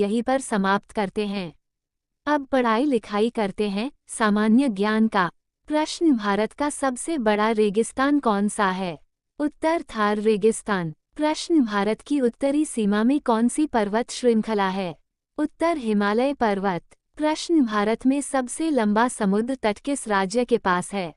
यहीं पर समाप्त करते हैं। अब पढ़ाई लिखाई करते हैं सामान्य ज्ञान का। प्रश्न, भारत का सबसे बड़ा रेगिस्तान कौन सा है? उत्तर, थार रेगिस्तान। प्रश्न, भारत की उत्तरी सीमा में कौन सी पर्वत श्रृंखला है? उत्तर, हिमालय पर्वत। प्रश्न, भारत में सबसे लंबा समुद्र तट किस राज्य के पास है?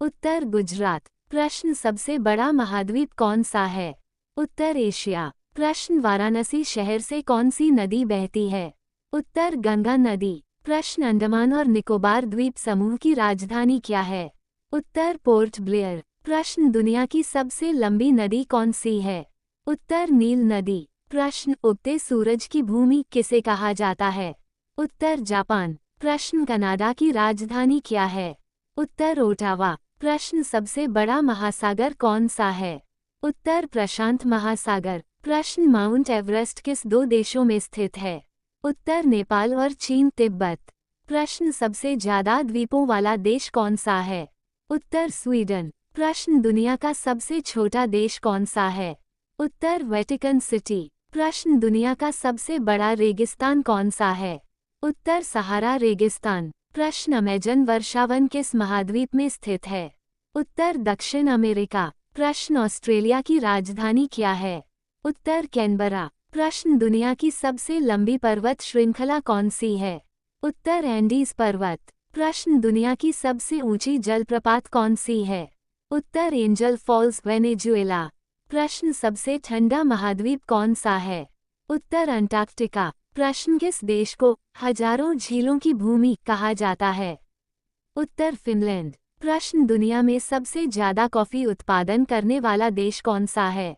उत्तर, गुजरात। प्रश्न, सबसे बड़ा महाद्वीप कौन सा है? उत्तर, एशिया। प्रश्न, वाराणसी शहर से कौन सी नदी बहती है? उत्तर, गंगा नदी। प्रश्न, अंडमान और निकोबार द्वीप समूह की राजधानी क्या है? उत्तर, पोर्ट ब्लेयर। प्रश्न, दुनिया की सबसे लंबी नदी कौन सी है? उत्तर, नील नदी। प्रश्न, उगते सूरज की भूमि किसे कहा जाता है? उत्तर, जापान। प्रश्न, कनाडा की राजधानी क्या है? उत्तर, ओटावा। प्रश्न, सबसे बड़ा महासागर कौन सा है? उत्तर, प्रशांत महासागर। प्रश्न, माउंट एवरेस्ट किस दो देशों में स्थित है? उत्तर, नेपाल और चीन तिब्बत। प्रश्न, सबसे ज्यादा द्वीपों वाला देश कौन सा है? उत्तर, स्वीडन। प्रश्न, दुनिया का सबसे छोटा देश कौन सा है? उत्तर, वेटिकन सिटी। प्रश्न, दुनिया का सबसे बड़ा रेगिस्तान कौन सा है? उत्तर, सहारा रेगिस्तान। प्रश्न, अमेजन वर्षावन किस महाद्वीप में स्थित है? उत्तर, दक्षिण अमेरिका। प्रश्न, ऑस्ट्रेलिया की राजधानी क्या है? उत्तर, कैनबरा। प्रश्न, दुनिया की सबसे लंबी पर्वत श्रृंखला कौन सी है? उत्तर, एंडीज पर्वत। प्रश्न, दुनिया की सबसे ऊंची जलप्रपात कौन सी है? उत्तर, एंजल फॉल्स, वेनेजुएला। प्रश्न, सबसे ठंडा महाद्वीप कौन सा है? उत्तर, अंटार्कटिका। प्रश्न, किस देश को हजारों झीलों की भूमि कहा जाता है? उत्तर, फिनलैंड। प्रश्न, दुनिया में सबसे ज्यादा कॉफी उत्पादन करने वाला देश कौन सा है?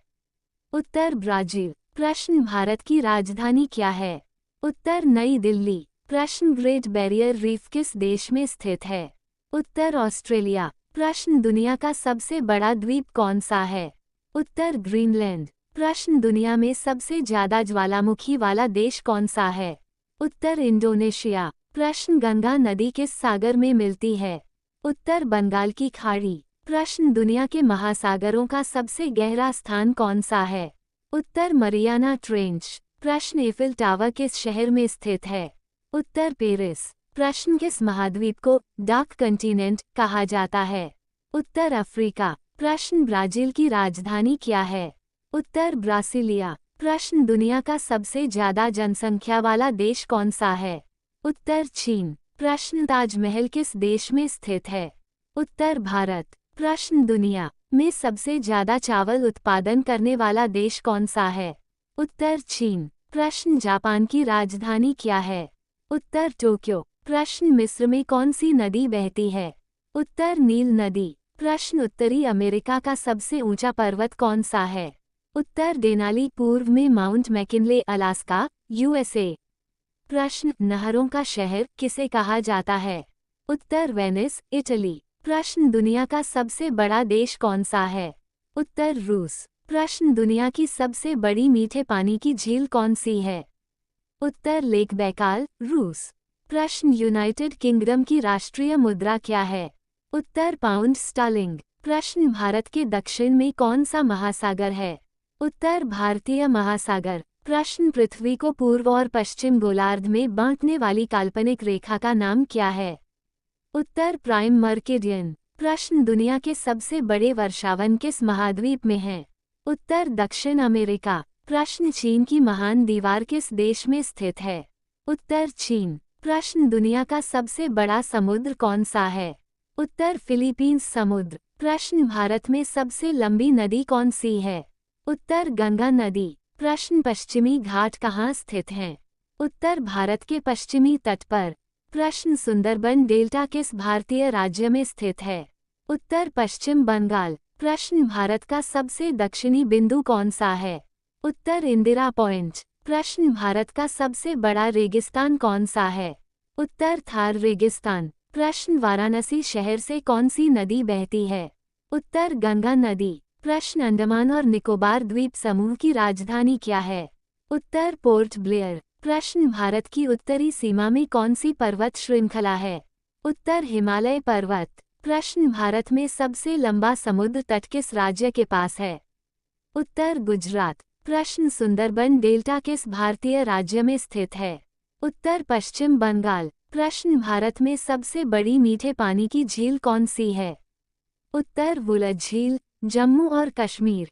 उत्तर, ब्राजील। प्रश्न, भारत की राजधानी क्या है? उत्तर, नई दिल्ली। प्रश्न, ग्रेट बैरियर रीफ किस देश में स्थित है? उत्तर, ऑस्ट्रेलिया। प्रश्न, दुनिया का सबसे बड़ा द्वीप कौन सा है? उत्तर, ग्रीनलैंड। प्रश्न, दुनिया में सबसे ज्यादा ज्वालामुखी वाला देश कौन सा है? उत्तर, इंडोनेशिया। प्रश्न, गंगा नदी किस सागर में मिलती है? उत्तर, बंगाल की खाड़ी। प्रश्न, दुनिया के महासागरों का सबसे गहरा स्थान कौन सा है? उत्तर, मरियाना ट्रेंच। प्रश्न, एफिल टावर किस शहर में स्थित है? उत्तर, पेरिस। प्रश्न, किस महाद्वीप को डार्क कंटिनेंट कहा जाता है? उत्तर, अफ्रीका। प्रश्न, ब्राजील की राजधानी क्या है? उत्तर, ब्रासिलिया। प्रश्न, दुनिया का सबसे ज्यादा जनसंख्या वाला देश कौन सा है? उत्तर, चीन। प्रश्न, ताजमहल किस देश में स्थित है? उत्तर, भारत। प्रश्न, दुनिया में सबसे ज्यादा चावल उत्पादन करने वाला देश कौन सा है? उत्तर, चीन। प्रश्न, जापान की राजधानी क्या है? उत्तर, टोक्यो। प्रश्न, मिस्र में कौन सी नदी बहती है? उत्तर, नील नदी। प्रश्न, उत्तरी अमेरिका का सबसे ऊंचा पर्वत कौन सा है? उत्तर, देनाली। पूर्व में माउंट मैकिनले, अलास्का, यूएसए। प्रश्न, नहरों का शहर किसे कहा जाता है? उत्तर, वेनिस, इटली। प्रश्न, दुनिया का सबसे बड़ा देश कौन सा है? उत्तर, रूस। प्रश्न, दुनिया की सबसे बड़ी मीठे पानी की झील कौन सी है? उत्तर, लेक बैकाल, रूस। प्रश्न, यूनाइटेड किंगडम की राष्ट्रीय मुद्रा क्या है? उत्तर, पाउंड स्टर्लिंग। प्रश्न, भारत के दक्षिण में कौन सा महासागर है? उत्तर, भारतीय महासागर। प्रश्न, पृथ्वी को पूर्व और पश्चिम गोलार्ध में बांटने वाली काल्पनिक रेखा का नाम क्या है? उत्तर, प्राइम मर्केडियन। प्रश्न, दुनिया के सबसे बड़े वर्षावन किस महाद्वीप में हैं? उत्तर, दक्षिण अमेरिका। प्रश्न, चीन की महान दीवार किस देश में स्थित है? उत्तर, चीन। प्रश्न, दुनिया का सबसे बड़ा समुद्र कौन सा है? उत्तर, फिलीपींस समुद्र। प्रश्न, भारत में सबसे लंबी नदी कौन सी है? उत्तर, गंगा नदी। प्रश्न, पश्चिमी घाट कहाँ स्थित हैं? उत्तर, भारत के पश्चिमी तट पर। प्रश्न, सुंदरबन डेल्टा किस भारतीय राज्य में स्थित है? उत्तर, पश्चिम बंगाल। प्रश्न, भारत का सबसे दक्षिणी बिंदु कौन सा है? उत्तर, इंदिरा पॉइंट। प्रश्न, भारत का सबसे बड़ा रेगिस्तान कौन सा है? उत्तर, थार रेगिस्तान। प्रश्न, वाराणसी शहर से कौन सी नदी बहती है? उत्तर, गंगा नदी। प्रश्न, अंडमान और निकोबार द्वीप समूह की राजधानी क्या है? उत्तर, पोर्ट ब्लेयर। प्रश्न, भारत की उत्तरी सीमा में कौन सी पर्वत श्रृंखला है? उत्तर, हिमालय पर्वत। प्रश्न, भारत में सबसे लंबा समुद्र तट किस राज्य के पास है? उत्तर, गुजरात। प्रश्न सुंदरबन डेल्टा किस भारतीय राज्य में स्थित है? उत्तर पश्चिम बंगाल। प्रश्न भारत में सबसे बड़ी मीठे पानी की झील कौन सी है? उत्तर वुलर झील, जम्मू और कश्मीर।